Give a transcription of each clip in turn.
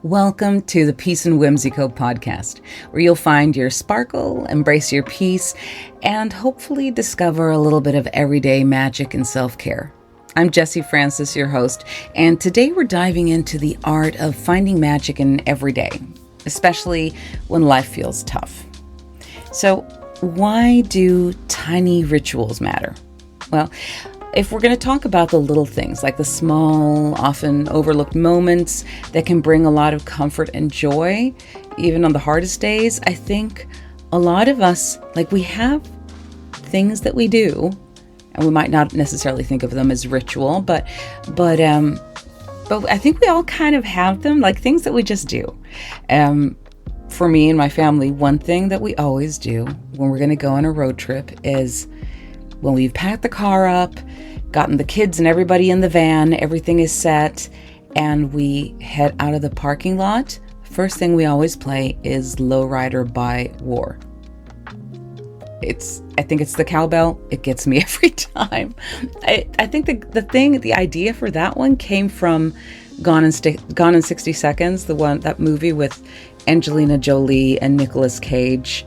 Welcome to the Peace Whimsy Co podcast, where you'll find your sparkle, embrace your peace, and hopefully discover a little bit of everyday magic and self-care. I'm Jessie Frances, your host, and today we're diving into the art of finding magic in every day, especially when life feels tough. So, why do tiny rituals matter? Well, if we're going to talk about the little things, like the small, often overlooked moments that can bring a lot of comfort and joy, even on the hardest days, I think a lot of us, we have things that we do, and we might not necessarily think of them as ritual, but I think we all kind of have them, like things that we just do. For me and my family, one thing that we always do when we're going to go on a road trip is when we've packed the car up, gotten the kids and everybody in the van, everything is set, and we head out of the parking lot, first thing we always play is Lowrider by War. I think it's the cowbell. It gets me every time. I think the idea for that one came from Gone in 60 Seconds, that movie with Angelina Jolie and Nicolas Cage,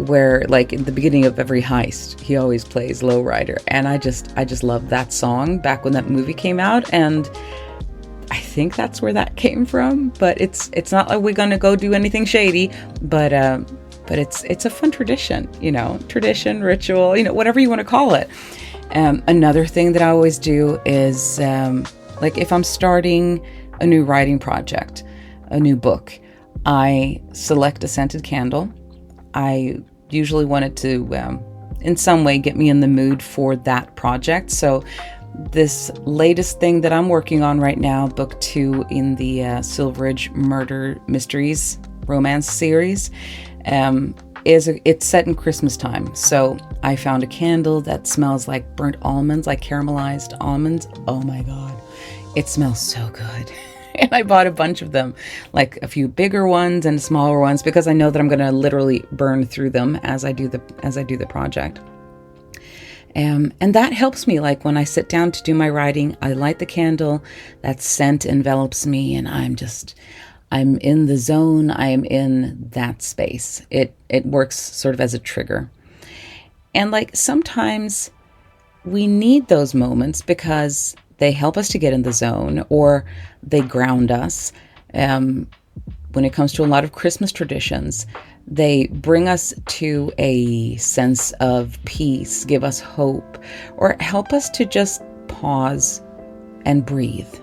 where in the beginning of every heist, he always plays Lowrider. And I just love that song back when that movie came out. And I think that's where that came from, but it's not like we're going to go do anything shady, but it's a fun tradition, tradition, ritual, whatever you want to call it. Another thing that I always do is, if I'm starting a new writing project, a new book, I select a scented candle. I usually want it to, in some way, get me in the mood for that project. So this latest thing that I'm working on right now, book 2 in the Silveridge Murder Mysteries romance series, it's set in Christmas time. So I found a candle that smells like burnt almonds, like caramelized almonds. Oh my God, it smells so good. And I bought a bunch of them, like a few bigger ones and smaller ones, because I know that I'm going to literally burn through them as I do the project. And that helps me. Like when I sit down to do my writing, I light the candle, that scent envelops me, and I'm in the zone. I am in that space. It works sort of as a trigger. And sometimes we need those moments because they help us to get in the zone, or they ground us. When it comes to a lot of Christmas traditions, they bring us to a sense of peace, give us hope, or help us to just pause and breathe.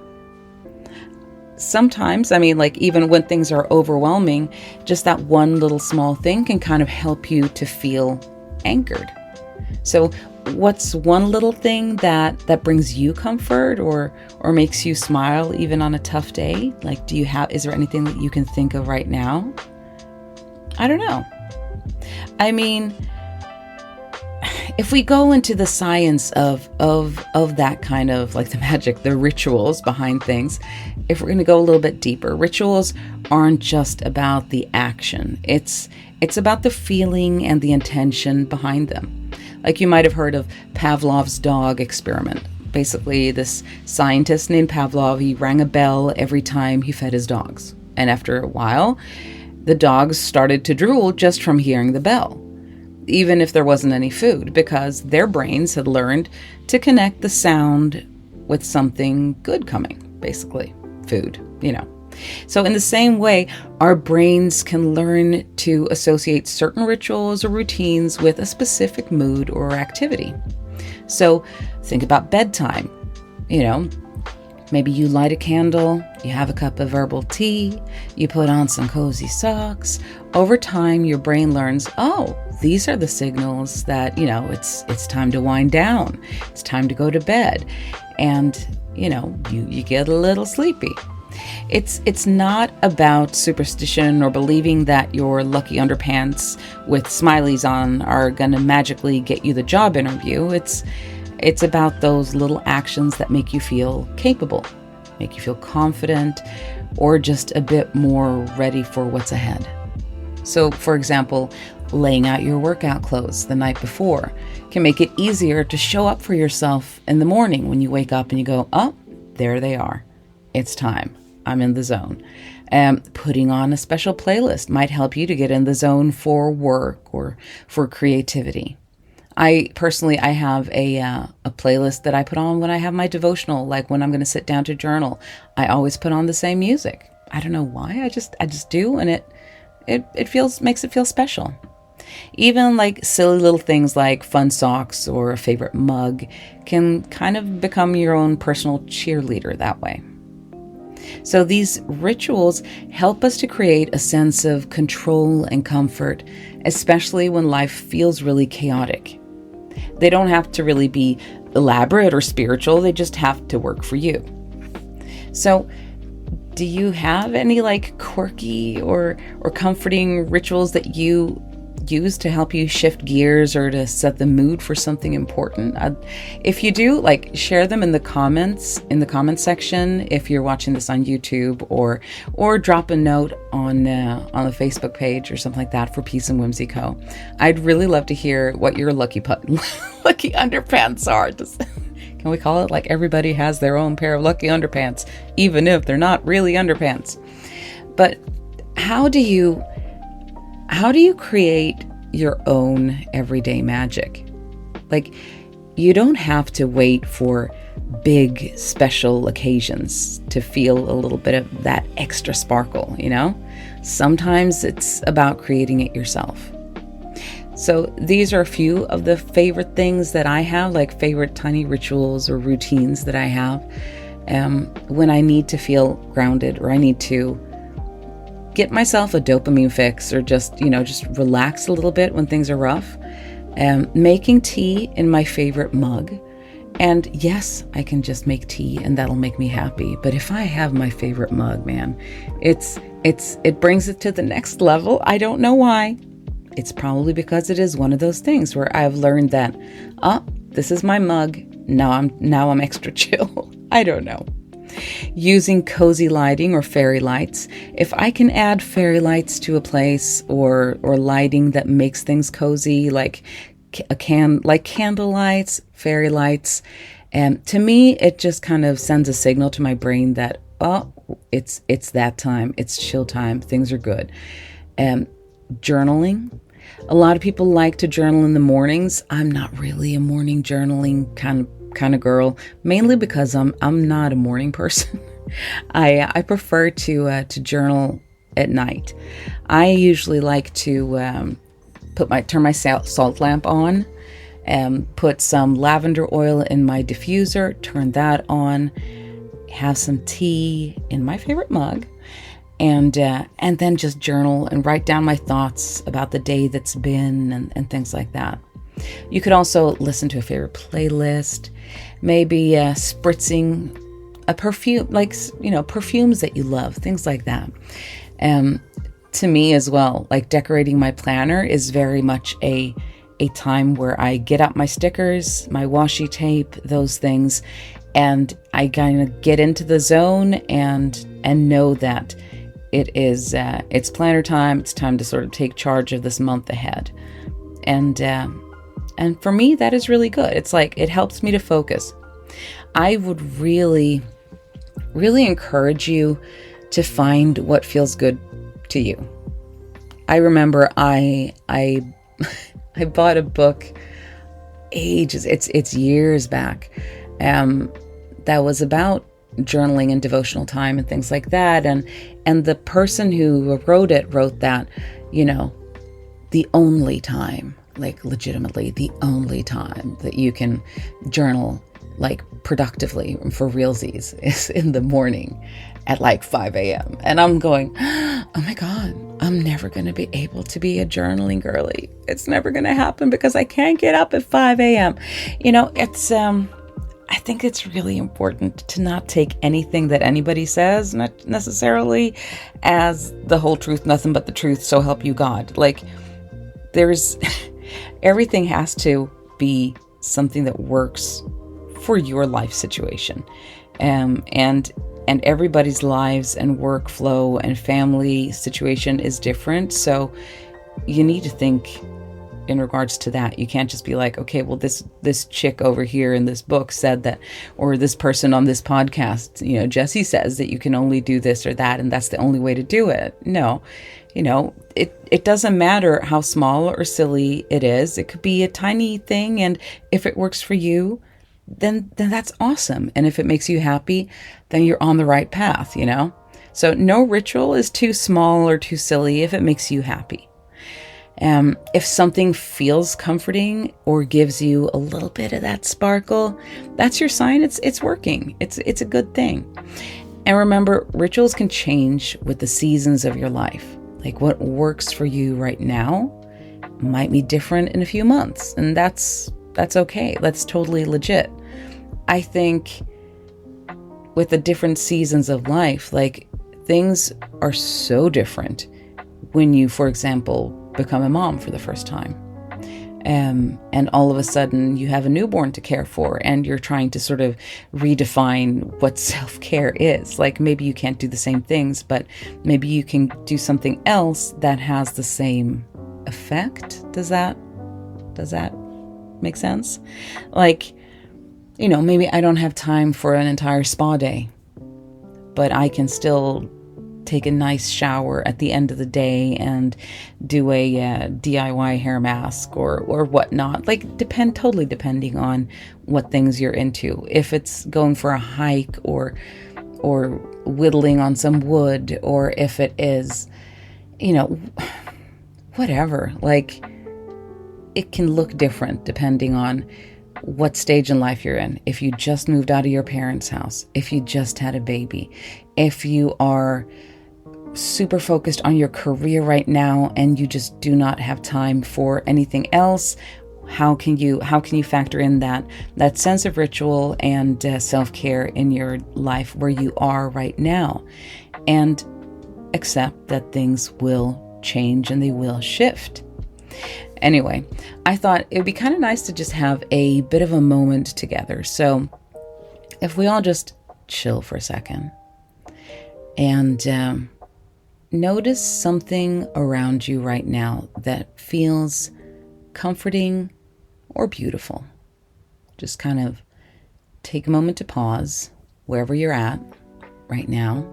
Sometimes, even when things are overwhelming, just that one little small thing can kind of help you to feel anchored. So what's one little thing that brings you comfort or makes you smile even on a tough day? Is there anything that you can think of right now? I don't know. If we go into the science of that kind of the magic, the rituals behind things, if we're going to go a little bit deeper, rituals aren't just about the action. It's about the feeling and the intention behind them. You might have heard of Pavlov's dog experiment. Basically, this scientist named Pavlov, he rang a bell every time he fed his dogs. And after a while, the dogs started to drool just from hearing the bell, even if there wasn't any food, because their brains had learned to connect the sound with something good coming, basically, food, So in the same way, our brains can learn to associate certain rituals or routines with a specific mood or activity. So think about bedtime. Maybe you light a candle, you have a cup of herbal tea, you put on some cozy socks. Over time, your brain learns, these are the signals that, it's time to wind down. It's time to go to bed. And, you get a little sleepy. It's not about superstition or believing that your lucky underpants with smileys on are going to magically get you the job interview. It's about those little actions that make you feel capable, make you feel confident, or just a bit more ready for what's ahead. So, for example, laying out your workout clothes the night before can make it easier to show up for yourself in the morning when you wake up and you go, there they are. It's time. I'm in the zone. Putting on a special playlist might help you to get in the zone for work or for creativity. I have a playlist that I put on when I have my devotional, like when I'm going to sit down to journal. I always put on the same music. I don't know why. I just do, and it makes it feel special. Even like silly little things like fun socks or a favorite mug can kind of become your own personal cheerleader that way. So these rituals help us to create a sense of control and comfort, especially when life feels really chaotic. They don't have to really be elaborate or spiritual. They just have to work for you. So do you have any like quirky or comforting rituals that you use to help you shift gears or to set the mood for something important? If you do, like, share them in the comment section if you're watching this on YouTube, or drop a note on the Facebook page or something like that for Peace and Whimsy Co. I'd really love to hear what your lucky underpants are. Can we call it like everybody has their own pair of lucky underpants, even if they're not really underpants? But how do you create your own everyday magic? Like, you don't have to wait for big special occasions to feel a little bit of that extra sparkle, you know? Sometimes it's about creating it yourself. So these are a few of the favorite things that I have, like favorite tiny rituals or routines that I have when I need to feel grounded, or I need to get myself a dopamine fix, or just relax a little bit when things are rough. Making tea in my favorite mug. And yes, I can just make tea and that'll make me happy. But if I have my favorite mug, man, it brings it to the next level. I don't know why. It's probably because it is one of those things where I've learned that, this is my mug. Now I'm extra chill. I don't know. Using cozy lighting or fairy lights. If I can add fairy lights to a place, or lighting that makes things cozy, like candle lights, fairy lights, to me it just kind of sends a signal to my brain that it's that time, it's chill time, things are good. Journaling. A lot of people like to journal in the mornings. I'm not really a morning journaling kind of girl, mainly because I'm not a morning person. I prefer to journal at night. I usually like to turn my salt lamp on, put some lavender oil in my diffuser, turn that on, have some tea in my favorite mug, and then just journal and write down my thoughts about the day that's been, and things like that. You could also listen to a favorite playlist, maybe spritzing a perfume, like, perfumes that you love, things like that. To me as well, like decorating my planner is very much a time where I get out my stickers, my washi tape, those things, and I kind of get into the zone and know that it's planner time. It's time to sort of take charge of this month ahead. And for me, that is really good. It's like, it helps me to focus. I would really, really encourage you to find what feels good to you. I remember I bought a book ages, it's years back, that was about journaling and devotional time and things like that. And the person who wrote that, the only time, like legitimately the only time that you can journal like productively for realsies is in the morning at like 5 a.m. And I'm going, oh my God, I'm never going to be able to be a journaling girly. It's never going to happen because I can't get up at 5 a.m. It's, I think it's really important to not take anything that anybody says, not necessarily as the whole truth, nothing but the truth, so help you God. Like, there's everything has to be something that works for your life situation. And everybody's lives and workflow and family situation is different. So you need to think in regards to that. You can't just be like, okay, well, this chick over here in this book said that, or this person on this podcast, Jessie says that you can only do this or that, and that's the only way to do it. No, it doesn't matter how small or silly it is. It could be a tiny thing, and if it works for you, then that's awesome. And if it makes you happy, then you're on the right path, So no ritual is too small or too silly if it makes you happy. If something feels comforting or gives you a little bit of that sparkle, that's your sign it's working. It's a good thing. And remember, rituals can change with the seasons of your life. Like what works for you right now might be different in a few months, and that's okay. That's totally legit. I think with the different seasons of life, like things are so different when you, for example, become a mom for the first time. And all of a sudden you have a newborn to care for, and you're trying to sort of redefine what self-care is. Like maybe you can't do the same things, but maybe you can do something else that has the same effect. Does that make sense? Like, maybe I don't have time for an entire spa day, but I can still take a nice shower at the end of the day and do a DIY hair mask or whatnot. Like totally depending on what things you're into. If it's going for a hike or whittling on some wood, or if it is, whatever. Like it can look different depending on what stage in life you're in. If you just moved out of your parents' house, if you just had a baby, if you are super focused on your career right now and you just do not have time for anything else, how can you factor in that sense of ritual and self-care in your life where you are right now, and accept that things will change and they will shift. Anyway, I thought it would be kind of nice to just have a bit of a moment together. So if we all just chill for a second and notice something around you right now that feels comforting or beautiful. Just kind of take a moment to pause wherever you're at right now.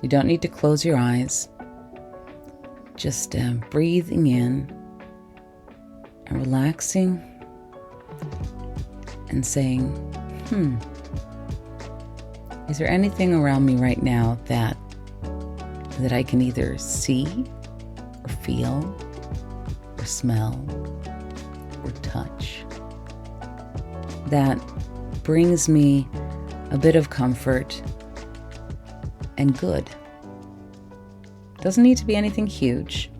You don't need to close your eyes. Just breathing in and relaxing and saying, is there anything around me right now that I can either see or feel or smell or touch that brings me a bit of comfort and good? Doesn't need to be anything huge.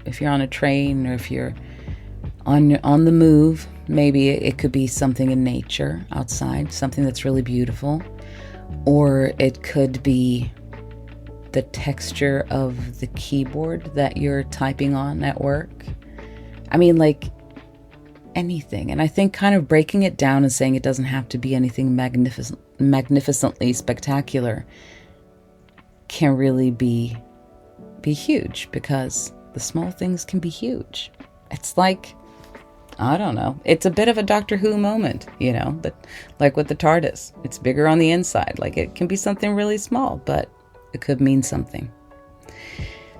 If you're on a train or if you're on the move, maybe it could be something in nature outside, something that's really beautiful, or it could be the texture of the keyboard that you're typing on at work. I mean, like anything. And I think kind of breaking it down and saying it doesn't have to be anything magnificently spectacular can really be huge, because the small things can be huge. It's like, I don't know, it's a bit of a Doctor Who moment, that like with the TARDIS, it's bigger on the inside. Like it can be something really small, but it could mean something.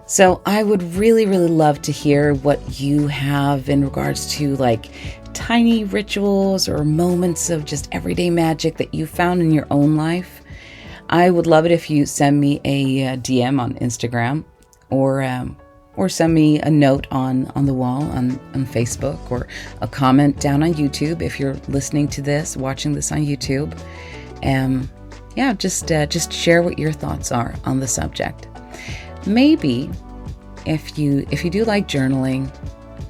So I would really, really love to hear what you have in regards to like tiny rituals or moments of just everyday magic that you found in your own life. I would love it if you send me a DM on Instagram, or send me a note on the wall on Facebook, or a comment down on YouTube if you're listening to this, watching this on YouTube. Just share what your thoughts are on the subject. Maybe if you do like journaling,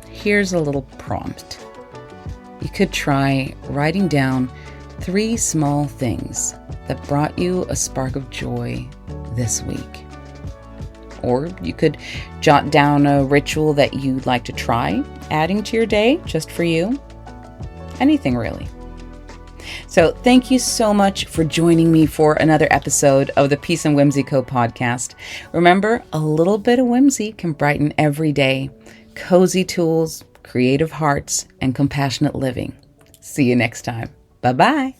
here's a little prompt. You could try writing down 3 small things that brought you a spark of joy this week. Or you could jot down a ritual that you'd like to try adding to your day just for you. Anything really. So thank you so much for joining me for another episode of the Peace and Whimsy Co podcast. Remember, a little bit of whimsy can brighten every day. Cozy tools, creative hearts, and compassionate living. See you next time. Bye-bye.